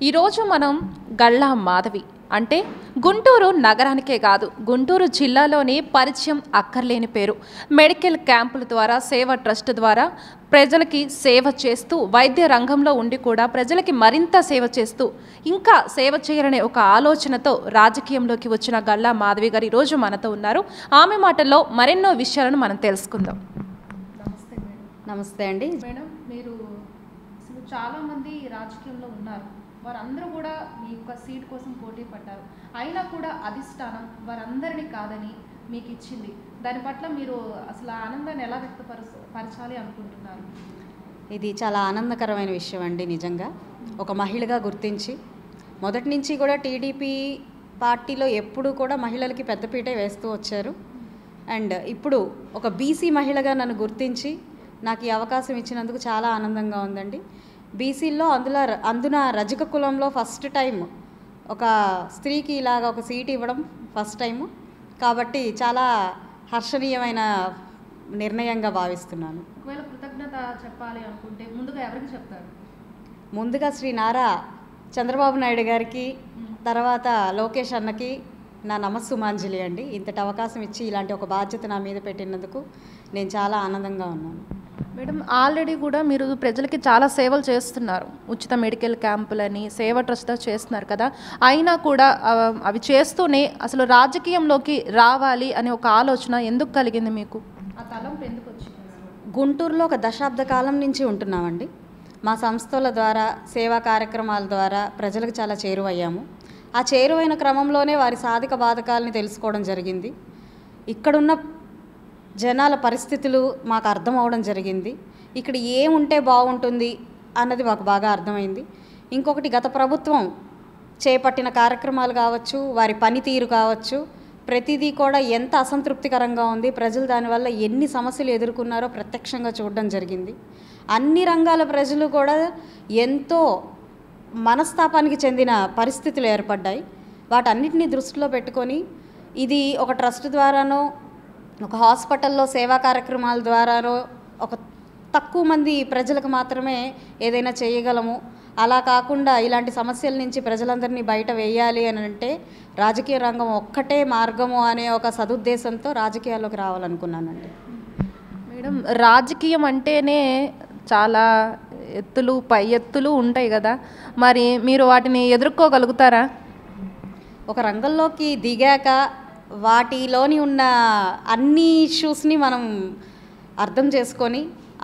ఈరోజు మనం గళ్ళా మాధవి అంటే గుంటూరు నగరానికే కాదు గుంటూరు జిల్లాలోని పరిచయం అక్కర్లేని పేరు. మెడికల్ క్యాంపుల ద్వారా సేవ ట్రస్ట్ ద్వారా ప్రజలకి సేవ చేస్తూ వైద్య రంగంలో ఉండి కూడా ప్రజలకి మరింత సేవ చేస్తూ ఇంకా సేవ చేయాలనే ఒక ఆలోచనతో రాజకీయంలోకి వచ్చిన గళ్ళా మాధవి గారు ఈరోజు మనతో ఉన్నారు. ఆమె మాటల్లో మరెన్నో విషయాలను మనం తెలుసుకుందాం. నమస్తే అండి. మేడం, మీరు అసలు చాలామంది రాజకీయంలో ఉన్నారు, వారందరూ కూడా మీ యొక్క సీట్ కోసం పోటీ పడ్డారు. అయినా కూడా అధిష్టానం వారందరినీ కాదని మీకు ఇచ్చింది. దాని పట్ల మీరు అసలు ఆనందాన్ని ఎలా వ్యక్తపరచాలి అనుకుంటున్నారు? ఇది చాలా ఆనందకరమైన విషయం అండి. నిజంగా ఒక మహిళగా గుర్తించి మొదటి నుంచి కూడా టీడీపీ పార్టీలో ఎప్పుడు కూడా మహిళలకి పెద్దపీటే వేస్తూ వచ్చారు. అండ్ ఇప్పుడు ఒక బీసీ మహిళగా నన్ను గుర్తించి నాకు ఈ అవకాశం ఇచ్చినందుకు చాలా ఆనందంగా ఉందండి. బీసీల్లో అందున రజక కులంలో ఫస్ట్ టైం ఒక స్త్రీకి ఇలాగ ఒక సీట్ ఇవ్వడం ఫస్ట్ టైము. కాబట్టి చాలా హర్షణీయమైన నిర్ణయంగా భావిస్తున్నాను. ఒకవేళ కృతజ్ఞత చెప్పాలి అనుకుంటే ముందుగా ఎవరికి చెప్తారు? ముందుగా శ్రీ నారా చంద్రబాబు నాయుడు గారికి, తర్వాత లోకేష్ అన్నకి నా నమస్సుమాంజలి అండి. ఇంతటి అవకాశం ఇచ్చి ఇలాంటి ఒక బాధ్యత నా మీద పెట్టినందుకు నేను చాలా ఆనందంగా ఉన్నాను. మేడం, ఆల్రెడీ కూడా మీరు ప్రజలకి చాలా సేవలు చేస్తున్నారు. ఉచిత మెడికల్ క్యాంపులని సేవ ట్రస్ట్ చేస్తున్నారు కదా. అయినా కూడా అవి చేస్తూనే అసలు రాజకీయంలోకి రావాలి అనే ఒక ఆలోచన ఎందుకు కలిగింది మీకు? ఆ తలంపు ఎందుకు వచ్చింది? గుంటూరులో ఒక దశాబ్ద కాలం నుంచి ఉంటున్నామండి. మా సంస్థల ద్వారా సేవా కార్యక్రమాల ద్వారా ప్రజలకు చాలా చేరువయ్యాము. ఆ చేరువైన క్రమంలోనే వారి సాధిక బాధకాలని తెలుసుకోవడం జరిగింది. ఇక్కడున్న జనాల పరిస్థితులు మాకు అర్థం అవడం జరిగింది. ఇక్కడ ఏముంటే బాగుంటుంది అన్నది మాకు బాగా అర్థమైంది. ఇంకొకటి, గత ప్రభుత్వం చేపట్టిన కార్యక్రమాలు కావచ్చు, వారి పనితీరు కావచ్చు, ప్రతిదీ కూడా ఎంత అసంతృప్తికరంగా ఉంది, ప్రజలు దానివల్ల ఎన్ని సమస్యలు ఎదుర్కొన్నారో ప్రత్యక్షంగా చూడడం జరిగింది. అన్ని రంగాల ప్రజలు కూడా ఎంతో మనస్తాపానికి చెందిన పరిస్థితులు ఏర్పడ్డాయి. వాటన్నిటినీ దృష్టిలో పెట్టుకొని ఇది ఒక ట్రస్ట్ ద్వారానో, ఒక హాస్పిటల్లో సేవా కార్యక్రమాల ద్వారానో ఒక తక్కువ మంది ప్రజలకు మాత్రమే ఏదైనా చేయగలము. అలా కాకుండా ఇలాంటి సమస్యల నుంచి ప్రజలందరినీ బయట వేయాలి అని అంటే రాజకీయ రంగం ఒక్కటే మార్గము అనే ఒక సదుద్దేశంతో రాజకీయాల్లోకి రావాలనుకున్నానండి. మేడం, రాజకీయం అంటేనే చాలా ఎత్తులు పై ఎత్తులు ఉంటాయి కదా, మరి మీరు వాటిని ఎదుర్కోగలుగుతారా? ఒక రంగంలోకి దిగాక వాటిలోని ఉన్న అన్ని ఇష్యూస్ని మనం అర్థం చేసుకొని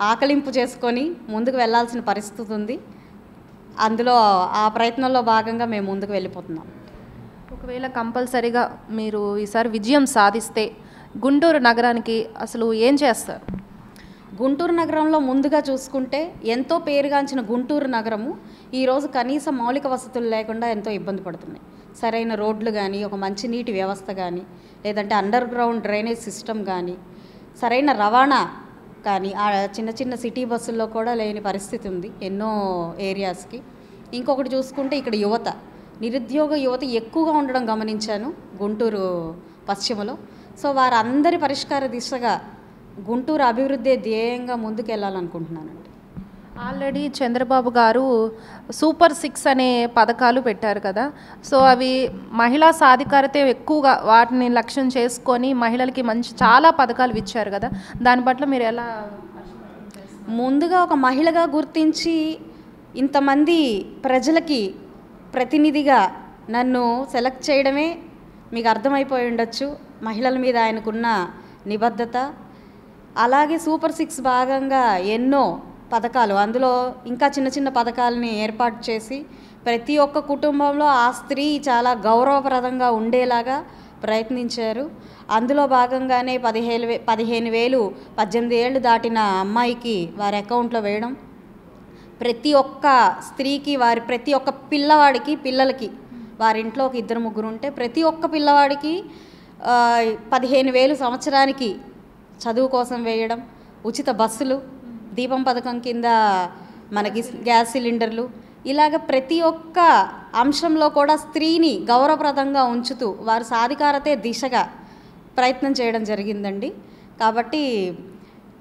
ఆకలింపు చేసుకొని ముందుకు వెళ్ళాల్సిన పరిస్థితి ఉంది. అందులో ఆ ప్రయత్నంలో భాగంగా మేము ముందుకు వెళ్ళిపోతున్నాం. ఒకవేళ కంపల్సరీగా మీరు ఈసారి విజయం సాధిస్తే గుంటూరు నగరానికి అసలు ఏం చేస్తారు? గుంటూరు నగరంలో ముందుగా చూసుకుంటే ఎంతో పేరుగాంచిన గుంటూరు నగరము ఈరోజు కనీస మౌలిక వసతులు లేకుండా ఎంతో ఇబ్బంది పడుతున్నాయి. సరైన రోడ్లు కానీ, ఒక మంచినీటి వ్యవస్థ కానీ, లేదంటే అండర్ గ్రౌండ్ డ్రైనేజ్ సిస్టమ్ కానీ, సరైన రవాణా కానీ ఆ చిన్న చిన్న సిటీ బస్సుల్లో కూడా లేని పరిస్థితి ఉంది ఎన్నో ఏరియాస్కి. ఇంకొకటి చూసుకుంటే ఇక్కడ నిరుద్యోగ యువత ఎక్కువగా ఉండడం గమనించాను గుంటూరు పశ్చిమలో. సో వారందరి పరిష్కార దిశగా గుంటూరు అభివృద్ధి ధ్యేయంగా ముందుకు వెళ్ళాలనుకుంటున్నానండి. ఆల్రెడీ చంద్రబాబు గారు సూపర్ 6 అనే పథకాలు పెట్టారు కదా. సో అవి మహిళా సాధికారత ఎక్కువగా వాటిని లక్ష్యం చేసుకొని మహిళలకి చాలా పథకాలు ఇచ్చారు కదా. దాని పట్ల మీరు ఎలా? ముందుగా ఒక మహిళగా గుర్తించి ఇంతమంది ప్రజలకి ప్రతినిధిగా నన్ను సెలెక్ట్ చేయడమే మీకు అర్థమైపోయి ఉండొచ్చు మహిళల మీద ఆయనకున్న నిబద్ధత. అలాగే సూపర్ 6 భాగంగా ఎన్నో పథకాలు, అందులో ఇంకా చిన్న చిన్న పథకాలని ఏర్పాటు చేసి ప్రతి ఒక్క కుటుంబంలో ఆ స్త్రీ చాలా గౌరవప్రదంగా ఉండేలాగా ప్రయత్నించారు. అందులో భాగంగానే 15,000 18 ఏళ్ళు దాటిన అమ్మాయికి వారి అకౌంట్లో వేయడం, ప్రతి ఒక్క స్త్రీకి ప్రతి ఒక్క పిల్లలకి వారి ఇంట్లో ఒక 2-3 ఉంటే ప్రతి ఒక్క పిల్లవాడికి 15,000 సంవత్సరానికి చదువు కోసం వేయడం, ఉచిత బస్సులు, దీపం పథకం కింద మనకి గ్యాస్ సిలిండర్లు, ఇలాగ ప్రతి ఒక్క అంశంలో కూడా స్త్రీని గౌరవప్రదంగా ఉంచుతూ వారి సాధికారతే దిశగా ప్రయత్నం చేయడం జరిగిందండి. కాబట్టి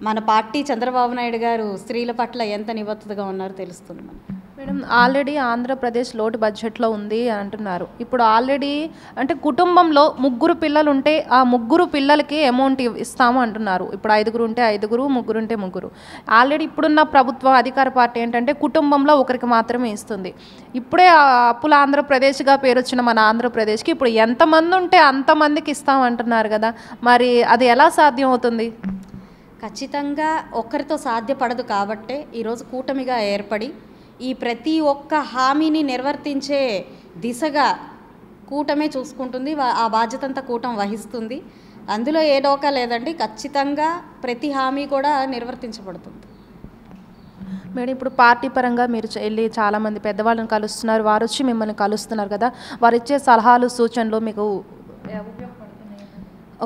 మన పార్టీ చంద్రబాబు నాయుడు గారు స్త్రీల పట్ల ఎంత నిబద్ధతగా ఉన్నారో తెలుస్తుంది మనకు. మేడం ఆల్రెడీ ఆంధ్రప్రదేశ్ లోటు బడ్జెట్లో ఉంది అని అంటున్నారు. ఇప్పుడు ఆల్రెడీ అంటే కుటుంబంలో ముగ్గురు పిల్లలు ఉంటే ఆ ముగ్గురు పిల్లలకి అమౌంట్ ఇస్తాము అంటున్నారు. ఇప్పుడు 5గురు ఉంటే 5గురు, ముగ్గురు ఉంటే ముగ్గురు. ఆల్రెడీ ఇప్పుడున్న ప్రభుత్వం అధికార పార్టీ ఏంటంటే కుటుంబంలో ఒకరికి మాత్రమే ఇస్తుంది. ఇప్పుడే అప్పుల ఆంధ్రప్రదేశ్గా పేరు వచ్చిన మన ఆంధ్రప్రదేశ్కి ఇప్పుడు ఎంతమంది ఉంటే అంతమందికి ఇస్తామంటున్నారు కదా, మరి అది ఎలా సాధ్యం అవుతుంది? ఖచ్చితంగా ఒక్కరితో సాధ్యపడదు కాబట్టే ఈరోజు కూటమిగా ఏర్పడి ఈ ప్రతి ఒక్క హామీని నిర్వర్తించే దిశగా కూటమే చూసుకుంటుంది. ఆ బాధ్యత అంతా కూటమి వహిస్తుంది. అందులో ఏ డోకా లేదండి. ఖచ్చితంగా ప్రతి హామీ కూడా నిర్వర్తించబడుతుంది. మేడం ఇప్పుడు పార్టీ పరంగా మీరు వెళ్ళి చాలామంది పెద్దవాళ్ళని కలుస్తున్నారు, వారు వచ్చి మిమ్మల్ని కలుస్తున్నారు కదా, వారు ఇచ్చే సలహాలు సూచనలు మీకు ఉపయోగపడుతున్నాయి?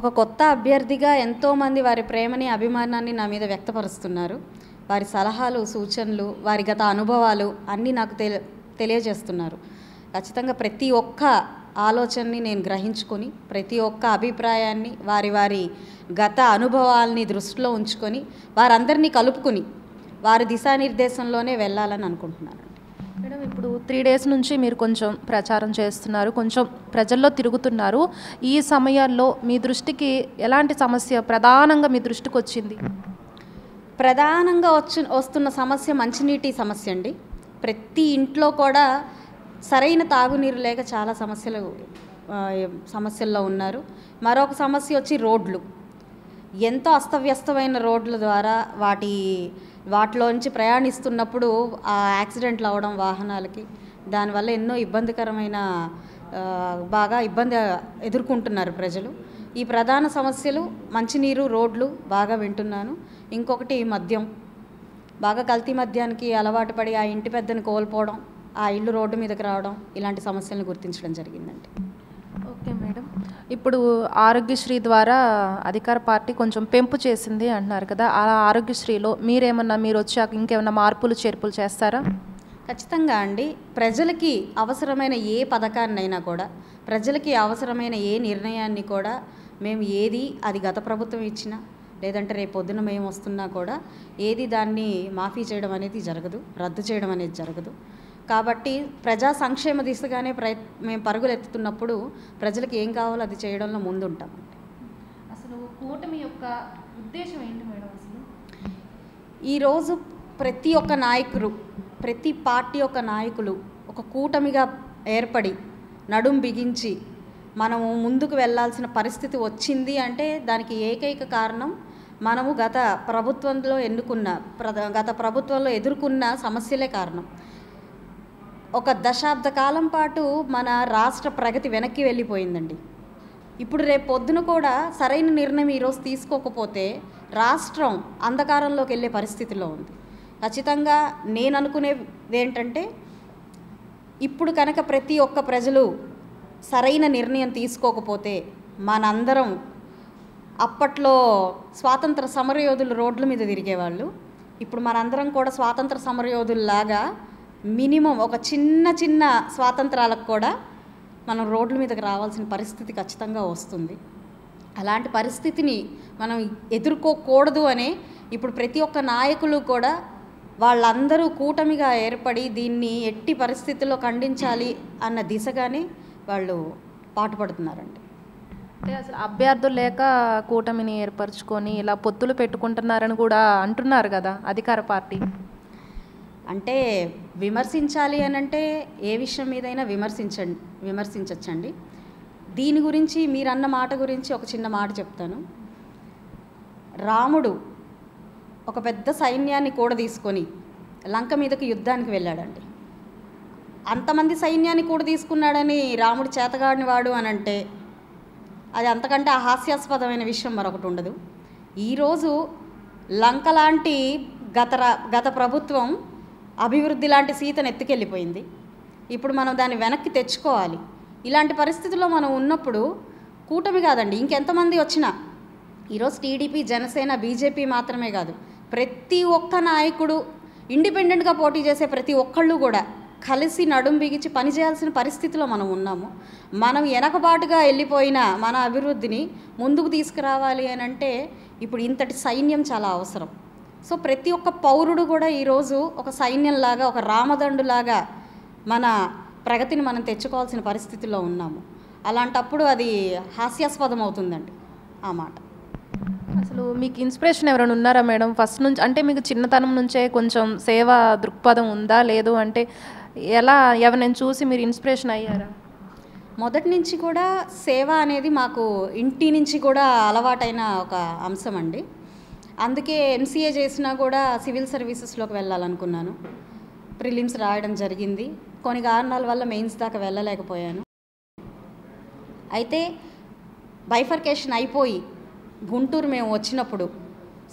ఒక కొత్త అభ్యర్థిగా ఎంతోమంది వారి ప్రేమని అభిమానాన్ని నా మీద వ్యక్తపరుస్తున్నారు. వారి సలహాలు సూచనలు వారి గత అనుభవాలు అన్నీ నాకు తెలియజేస్తున్నారు. ఖచ్చితంగా ప్రతి ఒక్క ఆలోచనని నేను గ్రహించుకొని ప్రతి ఒక్క అభిప్రాయాన్ని వారి వారి గత అనుభవాల్ని దృష్టిలో ఉంచుకొని వారందరినీ కలుపుకొని వారి దిశానిర్దేశంలోనే వెళ్ళాలని అనుకుంటున్నాను. మేడం ఇప్పుడు 3 డేస్ నుంచి మీరు కొంచెం ప్రచారం చేస్తున్నారు, కొంచెం ప్రజల్లో తిరుగుతున్నారు. ఈ సమయాల్లో మీ దృష్టికి ఎలాంటి సమస్య ప్రధానంగా మీ దృష్టికి వచ్చింది? ప్రధానంగా వస్తున్న సమస్య మంచినీటి సమస్య అండి. ప్రతి ఇంట్లో కూడా సరైన తాగునీరు లేక చాలా సమస్యల్లో ఉన్నారు. మరొక సమస్య వచ్చి రోడ్లు. ఎంతో అస్తవ్యస్తమైన రోడ్ల ద్వారా వాటిలోంచి ప్రయాణిస్తున్నప్పుడు ఆ యాక్సిడెంట్లు అవ్వడం వాహనాలకి, దానివల్ల ఎన్నో ఇబ్బందికరమైన బాగా ఇబ్బంది ఎదుర్కొంటున్నారు ప్రజలు. ఈ ప్రధాన సమస్యలు మంచినీరు, రోడ్లు బాగా వింటున్నాను. ఇంకొకటి మద్యం. బాగా కల్తీ మద్యానికి అలవాటు పడి ఆ ఇంటి పెద్దని కోల్పోవడం, ఆ ఇల్లు రోడ్డు మీదకి రావడం, ఇలాంటి సమస్యలను గుర్తించడం జరిగిందండి. ఓకే మేడం, ఇప్పుడు ఆరోగ్యశ్రీ ద్వారా అధికార పార్టీ కొంచెం పెంపు చేసింది అంటున్నారు కదా, ఆ ఆరోగ్యశ్రీలో మీరు వచ్చాక ఇంకేమైనా మార్పులు చేర్పులు చేస్తారా? ఖచ్చితంగా అండి. ప్రజలకి అవసరమైన ఏ పథకాన్నైనా కూడా, ప్రజలకి అవసరమైన ఏ నిర్ణయాన్ని కూడా మేము అది గత ప్రభుత్వం ఇచ్చినా లేదంటే రేపు పొద్దున మేము వస్తున్నా కూడా దాన్ని మాఫీ చేయడం అనేది జరగదు, రద్దు చేయడం అనేది జరగదు. కాబట్టి ప్రజా సంక్షేమ దిశగానే మేము పరుగులు ఎత్తుతున్నప్పుడు ప్రజలకు ఏం కావాలో అది చేయడంలో ముందుంటామండి. అసలు కూటమి యొక్క ఉద్దేశం ఏంటి మేడం? అసలు ఈరోజు ప్రతి ఒక్క నాయకులు, ప్రతి పార్టీ యొక్క నాయకులు ఒక కూటమిగా ఏర్పడి నడుం బిగించి మనము ముందుకు వెళ్ళాల్సిన పరిస్థితి వచ్చింది అంటే దానికి ఏకైక కారణం మనము గత ప్రభుత్వంలో ఎదుర్కొన్న సమస్యలే కారణం. ఒక దశాబ్ద కాలం పాటు మన రాష్ట్ర ప్రగతి వెనక్కి వెళ్ళిపోయిందండి. ఇప్పుడు రేపు పొద్దున కూడా సరైన నిర్ణయం ఈరోజు తీసుకోకపోతే రాష్ట్రం అంధకారంలోకి వెళ్ళే పరిస్థితిలో ఉంది. ఖచ్చితంగా నేను అనుకునేది ఏంటంటే, ఇప్పుడు కనుక ప్రతి ఒక్క ప్రజలు సరైన నిర్ణయం తీసుకోకపోతే మనందరం అప్పట్లో స్వాతంత్ర సమరయోధులు రోడ్ల మీద తిరిగేవాళ్ళు, ఇప్పుడు మనందరం కూడా స్వాతంత్ర సమరయోధుల్లాగా మినిమం ఒక చిన్న స్వాతంత్రాలకు కూడా మనం రోడ్ల మీదకి రావాల్సిన పరిస్థితి ఖచ్చితంగా వస్తుంది. అలాంటి పరిస్థితిని మనం ఎదుర్కోకూడదు అనే ఇప్పుడు ప్రతి ఒక్క నాయకులు కూడా వాళ్ళందరూ కూటమిగా ఏర్పడి దీన్ని ఎట్టి పరిస్థితుల్లో ఖండించాలి అన్న దిశగానే వాళ్ళు పాటుపడుతున్నారండి. అంటే అసలు అభ్యర్థులు లేక కూటమిని ఏర్పరచుకొని ఇలా పొత్తులు పెట్టుకుంటున్నారని కూడా అంటున్నారు కదా అధికార పార్టీ. అంటే విమర్శించాలి అని అంటే ఏ విషయం మీదైనా విమర్శించచ్చండి. దీని గురించి మీరన్న మాట గురించి ఒక చిన్న మాట చెప్తాను. రాముడు ఒక పెద్ద సైన్యాన్ని కూడా తీసుకొని లంక మీదకి యుద్ధానికి వెళ్ళాడండి. అంతమంది సైన్యాన్ని కూడా తీసుకున్నాడని రాముడు చేతగాడిని వాడు అని అంటే అది అంతకంటే హాస్యాస్పదమైన విషయం మరొకటి ఉండదు. ఈరోజు లంక లాంటి గత ప్రభుత్వం అభివృద్ధి లాంటి సీతను ఎత్తుకెళ్ళిపోయింది. ఇప్పుడు మనం దాన్ని వెనక్కి తెచ్చుకోవాలి. ఇలాంటి పరిస్థితుల్లో మనం ఉన్నప్పుడు కూటమి కాదండి, ఇంకెంతమంది వచ్చినా ఈరోజు టీడీపీ, జనసేన, బీజేపీ మాత్రమే కాదు, ప్రతి ఒక్క నాయకుడు ఇండిపెండెంట్గా పోటీ చేసే ప్రతి ఒక్కళ్ళు కూడా కలిసి నడుం బిగించి పనిచేయాల్సిన పరిస్థితిలో మనం ఉన్నాము. మనం వెనకబాటుగా వెళ్ళిపోయిన మన అభివృద్ధిని ముందుకు తీసుకురావాలి అని అంటే ఇప్పుడు ఇంతటి సైన్యం చాలా అవసరం. సో ప్రతి ఒక్క పౌరుడు కూడా ఈరోజు ఒక సైన్యంలాగా, ఒక రామదండులాగా మన ప్రగతిని మనం తెచ్చుకోవాల్సిన పరిస్థితిలో ఉన్నాము. అలాంటప్పుడు అది హాస్యాస్పదం అవుతుందండి ఆ మాట. అసలు మీకు ఇన్స్పిరేషన్ ఎవరైనా ఉన్నారా మేడం? ఫస్ట్ నుంచి అంటే మీకు చిన్నతనం నుంచే కొంచెం సేవా దృక్పథం ఉందా, లేదు అంటే ఎలా ఎవరినైనా చూసి మీరు ఇన్స్పిరేషన్ అయ్యారా? మొదటి నుంచి కూడా సేవ అనేది మాకు ఇంటి నుంచి కూడా అలవాటైన ఒక అంశం అండి. అందుకే ఎంసీఏ చేసినా కూడా సివిల్ సర్వీసెస్లోకి వెళ్ళాలనుకున్నాను. ప్రిలిమ్స్ రాయడం జరిగింది. కొన్ని కారణాల వల్ల మెయిన్స్ దాకా వెళ్ళలేకపోయాను. అయితే బైఫర్కేషన్ అయిపోయి గుంటూరు మేము వచ్చినప్పుడు,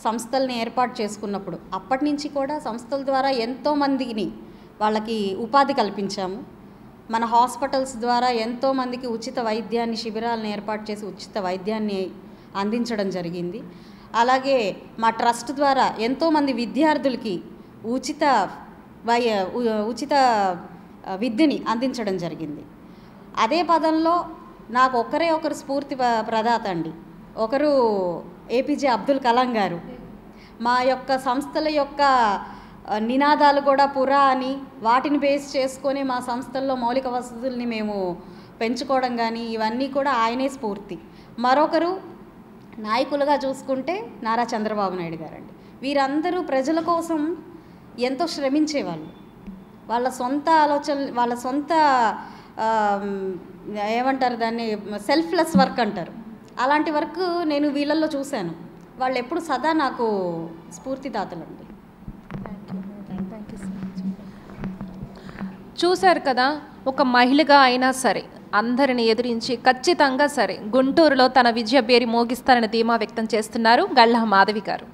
సంస్థల్ని ఏర్పాటు చేసుకున్నప్పుడు, అప్పటి నుంచి కూడా సంస్థల ద్వారా ఎంతోమందిని వాళ్ళకి ఉపాధి కల్పించాము. మన హాస్పిటల్స్ ద్వారా ఎంతోమందికి ఉచిత వైద్యాన్ని, శిబిరాలను ఏర్పాటు చేసి ఉచిత వైద్యాన్ని అందించడం జరిగింది. అలాగే మా ట్రస్ట్ ద్వారా ఎంతోమంది విద్యార్థులకి ఉచిత విద్యని అందించడం జరిగింది. అదే పదంలో నాకు ఒకరు స్ఫూర్తి ప్రదాత అండి. ఒకరు ఏపీజే అబ్దుల్ కలాం గారు. మా యొక్క సంస్థల యొక్క నినాదాలు కూడా పురా అని, వాటిని బేస్ చేసుకొని మా సంస్థల్లో మౌలిక వసతుల్ని మేము పెంచుకోవడం కానీ ఇవన్నీ కూడా ఆయనే స్ఫూర్తి. మరొకరు నాయకులుగా చూసుకుంటే నారా చంద్రబాబు నాయుడు గారండి. వీరందరూ ప్రజల కోసం ఎంతో శ్రమించేవాళ్ళు. వాళ్ళ సొంత ఆలోచనలు, వాళ్ళ సొంత ఏమంటారు దాన్ని, సెల్ఫ్లెస్ వర్క్ అంటారు. అలాంటి వర్క్ నేను వీళ్ళల్లో చూశాను. వాళ్ళు ఎప్పుడు సదా నాకు స్ఫూర్తిదాతలండి. చూశారు కదా, ఒక మహిళగా అయినా సరే అందరిని ఎదిరించి ఖచ్చితంగా సరే గుంటూరులో తన విజయ పేరు మోగిస్తారని ధీమా వ్యక్తం చేస్తున్నారు గళ్ళ మాధవి గారు.